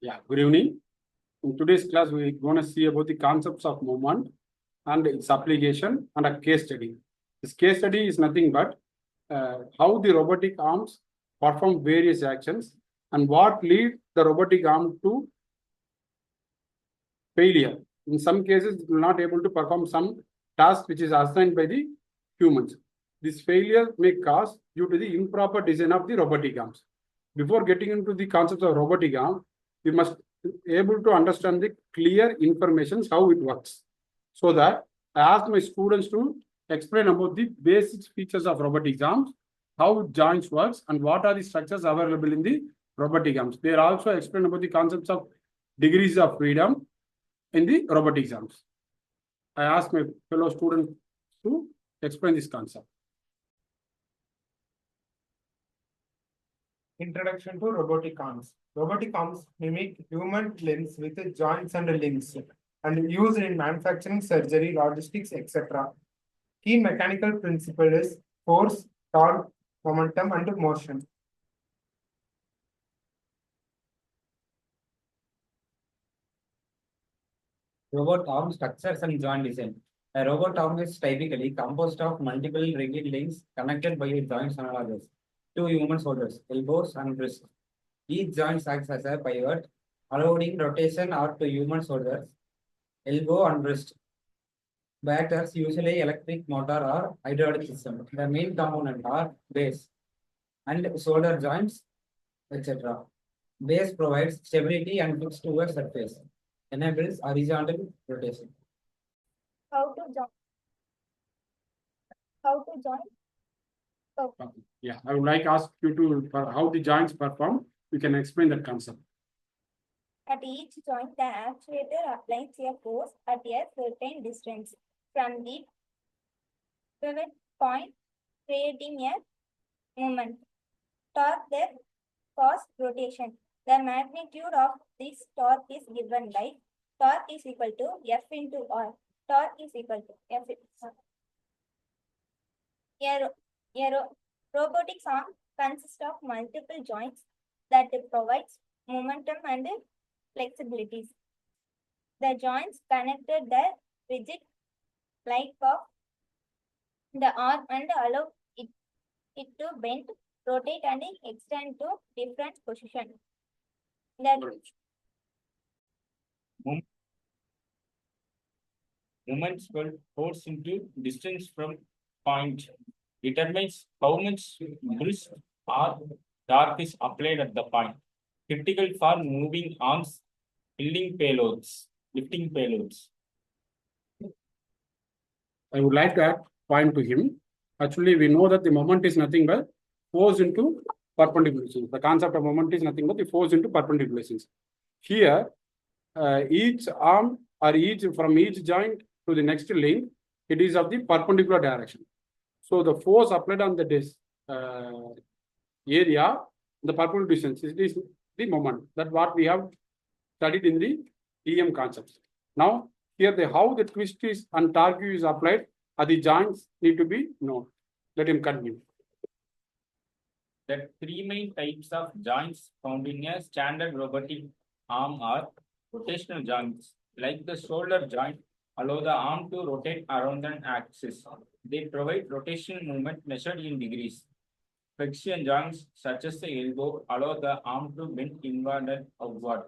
Yeah, good evening. In today's class, we're going to see about the concepts of movement and its application and a case study. This case study is nothing but how the robotic arms perform various actions and what lead the robotic arm to failure. In some cases, it will not able to perform some task which is assigned by the humans. This failure may cause due to the improper design of the robotic arms. Before getting into the concept of robotic arm, we must be able to understand the clear information how it works. So that I asked my students to explain about the basic features of robotic arms, how joints works, and what are the structures available in the robotic arms. They also explain about the concepts of degrees of freedom in the robotic exams. I asked my fellow students to explain this concept. Introduction to robotic arms. Robotic arms mimic human limbs with joints and limbs and used in manufacturing, surgery, logistics, etc. Key mechanical principle is force, torque, momentum, and motion. Robot arm structures and joint design. A robot arm is typically composed of multiple rigid links connected by joints analogous to human shoulders, elbows, and wrists. Each joint acts as a pivot, allowing rotation out to human shoulders, elbow, and wrist. Backers usually electric motor or hydraulic system. The main component are base and shoulder joints, etc. Base provides stability and fixed to a surface, enables horizontal rotation. How to join? How to join? Yeah, I would like to ask you to how the joints perform. You can explain that concept. At each joint, the actuator applies a force at a certain distance from the pivot point, creating a moment. Torque that cause rotation. The magnitude of this torque is given by torque is equal to F into R. Torque is equal to F into R. Robotics arm consists of multiple joints that provides momentum and flexibilities. The joints connected the rigid like of the arm and allow it to bend, rotate, and extend to different positions. Moments will force into distance from point determines how much brisk or torque is applied at the point. Critical for moving arms, lifting payloads. I would like to add point to him. Actually, we know that the moment is nothing but force into perpendiculations. The concept of moment is nothing but the force into perpendiculations. Here, each arm or from each joint to the next link, it is of the perpendicular direction. So the force applied on the disk area, the perpendicular distance, it is the moment. That's what we have studied in the EM concepts. Now, here how the twist is and torque is applied, the joints need to be known. Let him continue. The three main types of joints found in a standard robotic arm are rotational joints, like the shoulder joint, allow the arm to rotate around an axis. They provide rotational movement measured in degrees. Flexion joints, such as the elbow, allow the arm to bend inward and outward.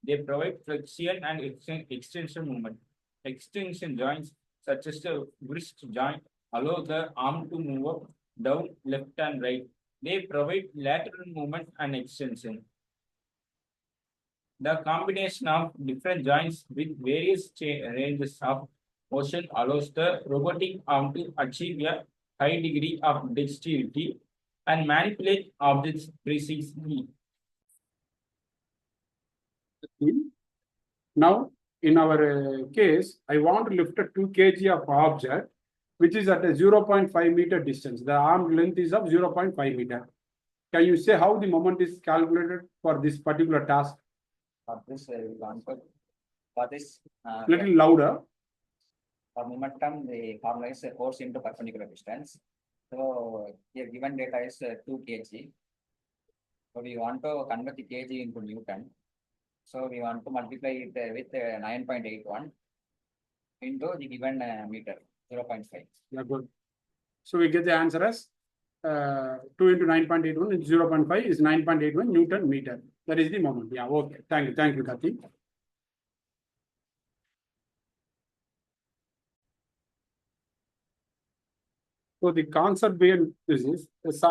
They provide flexion and extension movement. Extension joints, such as the wrist joint, allow the arm to move up, down, left, and right. They provide lateral movement and extension. The combination of different joints with various ranges of motion allows the robotic arm to achieve a high degree of dexterity and manipulate objects precisely. Now, in our case, I want to lift a 2 kg of object, which is at a 0.5 meter distance. The arm length is of 0.5 meter. Can you say how the moment is calculated for this particular task? For this, I will answer. For this, Little louder. for momentum, the formula is force into perpendicular distance. So here given data is 2 kg. So we want to convert the kg into Newton. So we want to multiply it with 9.81 into the given meter, 0.5. Yeah, good. So we get the answer as 2 into 9.81 is 0.5 is 9.81 Newton meter. That is the moment. Yeah, okay. Thank you. Thank you, Kathy. So the concept behind this is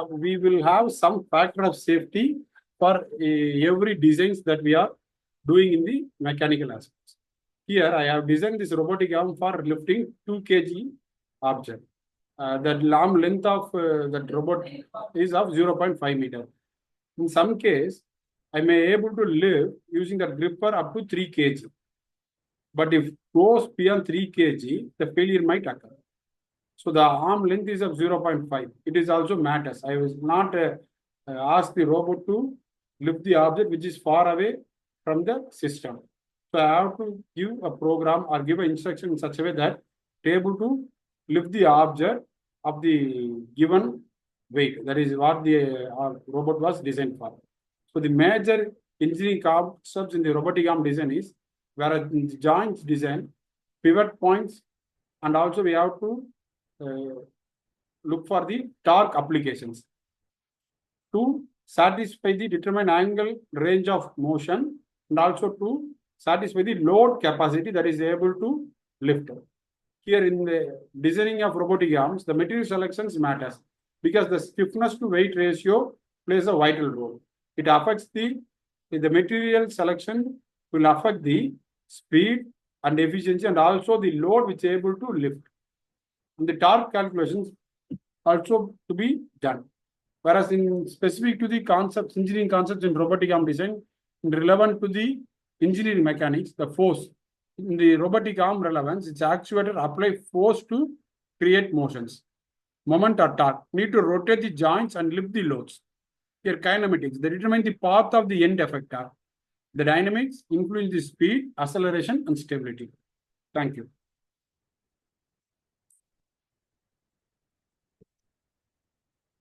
we will have some factor of safety for every designs that we are doing in the mechanical aspects. Here I have designed this robotic arm for lifting 2 kg object. The arm length of that robot is of 0.5 meter. In some case, I may able to lift using the gripper up to 3 kg. But if goes beyond 3 kg, the failure might occur. So the arm length is of 0.5. It is also matters. I was not asked the robot to lift the object which is far away from the system. So I have to give a program or give an instruction in such a way that be able to lift the object of the given weight. That is what the robot was designed for. So the major engineering concepts in the robotic arm design is whereas in the joints design, pivot points, and also we have to look for the torque applications to satisfy the determined angle range of motion and also to satisfy the load capacity that is able to lift. Here in the designing of robotic arms, the material selections matters because the stiffness to weight ratio plays a vital role. It affects the material selection will affect the speed and efficiency and also the load which is able to lift. And the torque calculations also to be done. Whereas in specific to the concepts, engineering concepts in robotic arm design, relevant to the engineering mechanics, the force in the robotic arm relevance, its actuator apply force to create motions. Moment or torque need to rotate the joints and lift the loads. Here kinematics, they determine the path of the end effector. The dynamics influence the speed, acceleration, and stability. Thank you.